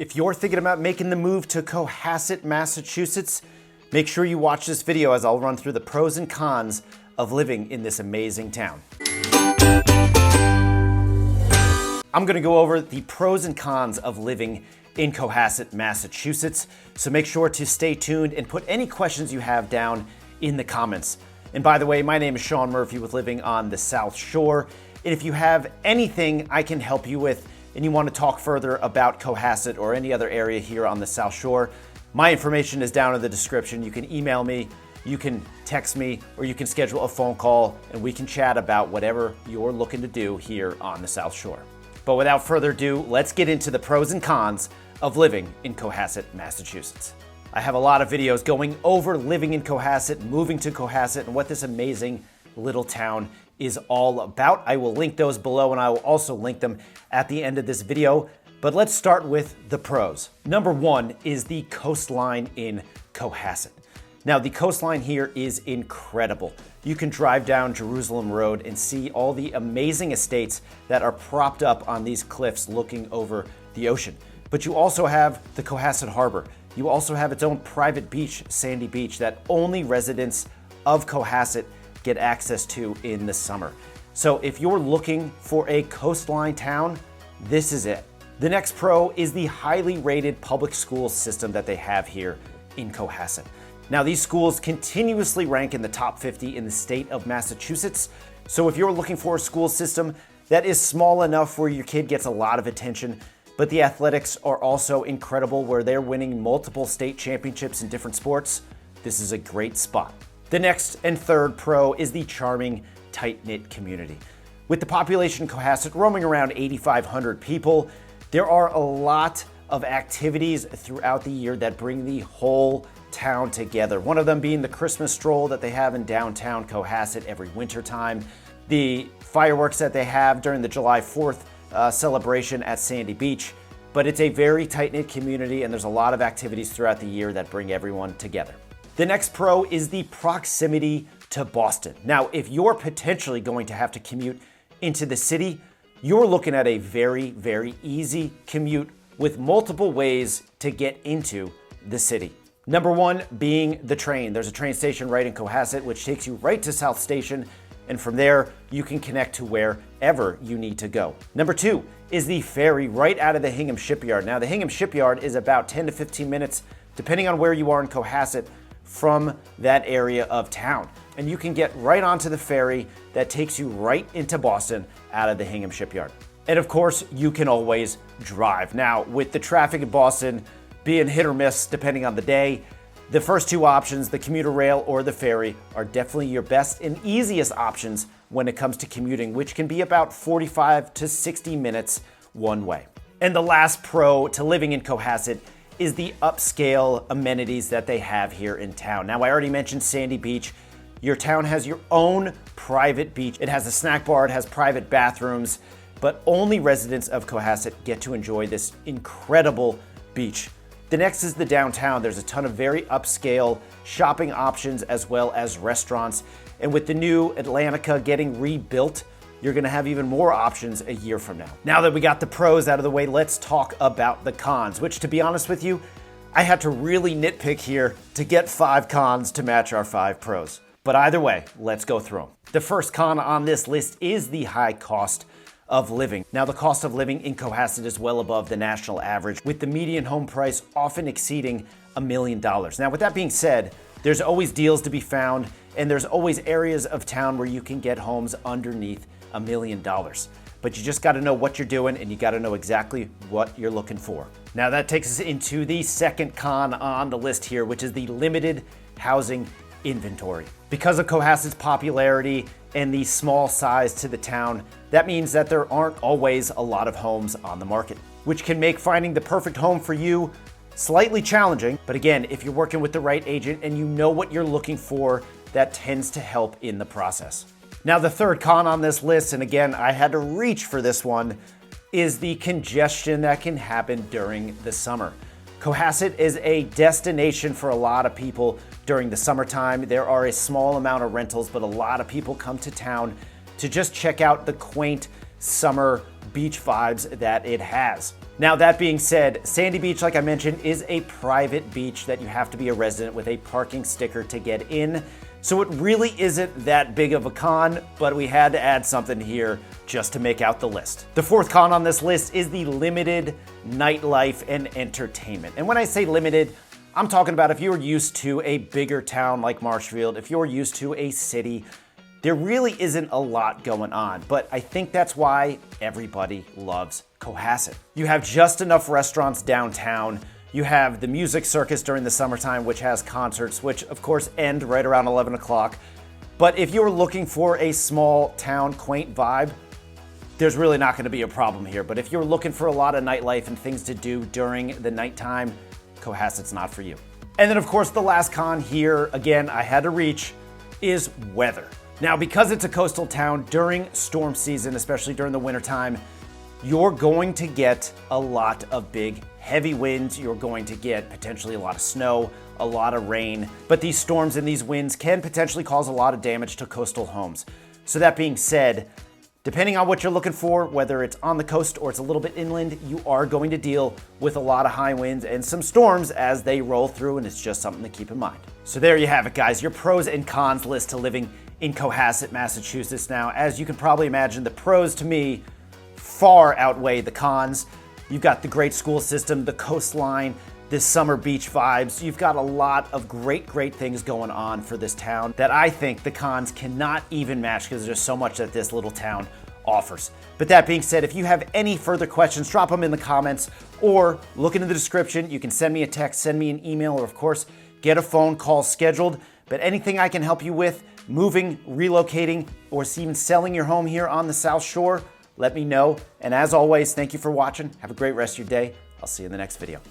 If you're thinking about making the move to Cohasset, Massachusetts, make sure you watch this video as I'll run through the pros and cons of living in this amazing town. I'm going to go over the pros and cons of living in Cohasset, Massachusetts, so make sure to stay tuned and put any questions you have down in the comments. And by the way, my name is Sean Murphy with Living on the South Shore, and if you have anything I can help you with and you want to talk further about Cohasset or any other area here on the South Shore, my information is down in the description. You can email me, you can text me, or you can schedule a phone call and we can chat about whatever you're looking to do here on the South Shore. But without further ado, let's get into the pros and cons of living in Cohasset, Massachusetts. I have a lot of videos going over living in Cohasset, moving to Cohasset, and what this amazing little town is all about. I will link those below, and I will also link them at the end of this video. But let's start with the pros. Number one is the coastline in Cohasset. Now, the coastline here is incredible. You can drive down Jerusalem Road and see all the amazing estates that are propped up on these cliffs looking over the ocean. But you also have the Cohasset Harbor. You also have its own private beach, Sandy Beach, that only residents of Cohasset get access to in the summer. So if you're looking for a coastline town, this is it. The next pro is the highly rated public school system that they have here in Cohasset. Now, these schools continuously rank in the top 50 in the state of Massachusetts. So if you're looking for a school system that is small enough where your kid gets a lot of attention, but the athletics are also incredible where they're winning multiple state championships in different sports, this is a great spot. The next and third pro is the charming, tight-knit community. With the population in Cohasset roaming around 8,500 people, there are a lot of activities throughout the year that bring the whole town together. One of them being the Christmas stroll that they have in downtown Cohasset every winter time, the fireworks that they have during the July 4th celebration at Sandy Beach. But it's a very tight-knit community and there's a lot of activities throughout the year that bring everyone together. The next pro is the proximity to Boston. Now, if you're potentially going to have to commute into the city, you're looking at a very, very easy commute with multiple ways to get into the city. Number one being the train. There's a train station right in Cohasset, which takes you right to South Station, and from there, you can connect to wherever you need to go. Number two is the ferry right out of the Hingham Shipyard. Now, the Hingham Shipyard is about 10 to 15 minutes, depending on where you are in Cohasset, from that area of town. And you can get right onto the ferry that takes you right into Boston out of the Hingham Shipyard. And of course, you can always drive. Now, with the traffic in Boston being hit or miss depending on the day, the first two options, the commuter rail or the ferry, are definitely your best and easiest options when it comes to commuting, which can be about 45 to 60 minutes one way. And the last pro to living in Cohasset is the upscale amenities that they have here in town. Now, I already mentioned Sandy Beach. Your town has your own private beach. It has a snack bar, it has private bathrooms, but only residents of Cohasset get to enjoy this incredible beach. The next is the downtown. There's a ton of very upscale shopping options as well as restaurants. And with the new Atlantica getting rebuilt, you're gonna have even more options a year from now. Now that we got the pros out of the way, let's talk about the cons, which, to be honest with you, I had to really nitpick here to get 5 cons to match our 5 pros. But either way, let's go through them. The first con on this list is the high cost of living. Now, the cost of living in Cohasset is well above the national average, with the median home price often exceeding $1 million. Now, with that being said, there's always deals to be found, and there's always areas of town where you can get homes underneath $1 million. But you just gotta know what you're doing, and you gotta know exactly what you're looking for. Now, that takes us into the second con on the list here, which is the limited housing inventory. Because of Cohasset's popularity and the small size to the town, that means that there aren't always a lot of homes on the market, which can make finding the perfect home for you slightly challenging. But again, if you're working with the right agent and you know what you're looking for, that tends to help in the process. Now, the third con on this list, and again, I had to reach for this one, is the congestion that can happen during the summer. Cohasset is a destination for a lot of people during the summertime. There are a small amount of rentals, but a lot of people come to town to just check out the quaint summer beach vibes that it has. Now, that being said, Sandy Beach, like I mentioned, is a private beach that you have to be a resident with a parking sticker to get in. So it really isn't that big of a con, but we had to add something here just to make out the list. The fourth con on this list is the limited nightlife and entertainment. And when I say limited, I'm talking about if you're used to a bigger town like Marshfield, if you're used to a city, there really isn't a lot going on, but I think that's why everybody loves Cohasset. You have just enough restaurants downtown. You have the music Circus during the summertime, which has concerts, which of course end right around 11 o'clock. But if you're looking for a small town, quaint vibe, there's really not gonna be a problem here. But if you're looking for a lot of nightlife and things to do during the nighttime, Cohasset's not for you. And then of course the last con here, again, I had to reach, is weather. Now, because it's a coastal town, during storm season, especially during the wintertime, you're going to get a lot of big, heavy winds. You're going to get potentially a lot of snow, a lot of rain. But these storms and these winds can potentially cause a lot of damage to coastal homes. So that being said, depending on what you're looking for, whether it's on the coast or it's a little bit inland, you are going to deal with a lot of high winds and some storms as they roll through, and it's just something to keep in mind. So there you have it, guys, your pros and cons list to living in Cohasset, Massachusetts. Now, as you can probably imagine, the pros to me far outweigh the cons. You've got the great school system, the coastline, the summer beach vibes. You've got a lot of great things going on for this town that I think the cons cannot even match because there's so much that this little town offers. But that being said, if you have any further questions, drop them in the comments or look into the description. You can send me a text, send me an email, or of course, get a phone call scheduled. But anything I can help you with, moving, relocating, or even selling your home here on the South Shore, let me know. And as always, thank you for watching. Have a great rest of your day. I'll see you in the next video.